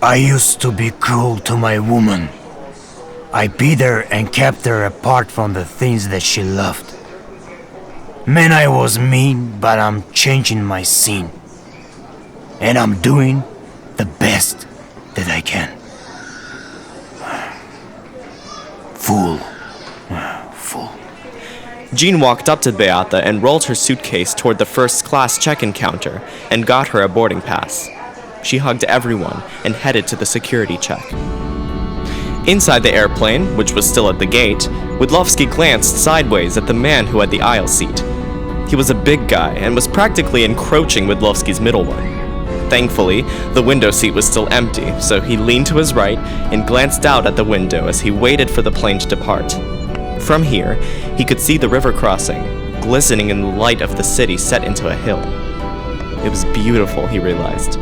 I used to be cruel to my woman. I beat her and kept her apart from the things that she loved. Man, I was mean, but I'm changing my scene. And I'm doing the best that I can. Fool. Fool. Jean walked up to Beata and rolled her suitcase toward the first-class check-in counter and got her a boarding pass. She hugged everyone and headed to the security check. Inside the airplane, which was still at the gate, Widlowski glanced sideways at the man who had the aisle seat. He was a big guy and was practically encroaching Widlowski's middle one. Thankfully, the window seat was still empty, so he leaned to his right and glanced out at the window as he waited for the plane to depart. From here, he could see the river crossing, glistening in the light of the city set into a hill. It was beautiful, he realized.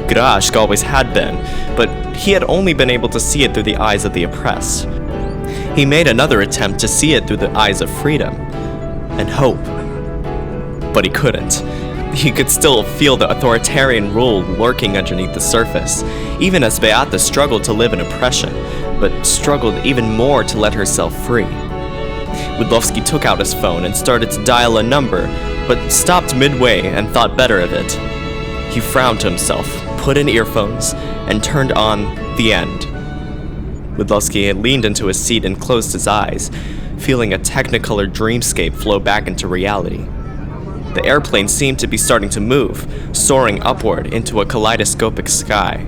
Karash always had been, but he had only been able to see it through the eyes of the oppressed. He made another attempt to see it through the eyes of freedom and hope, but he couldn't. He could still feel the authoritarian rule lurking underneath the surface, even as Beata struggled to live in oppression, but struggled even more to let herself free. Widlowski took out his phone and started to dial a number, but stopped midway and thought better of it. He frowned to himself, put in earphones, and turned on The End. Widlowski had leaned into his seat and closed his eyes, feeling a technicolor dreamscape flow back into reality. The airplane seemed to be starting to move, soaring upward into a kaleidoscopic sky.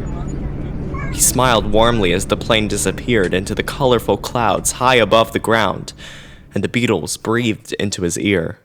He smiled warmly as the plane disappeared into the colorful clouds high above the ground, and the Beatles breathed into his ear.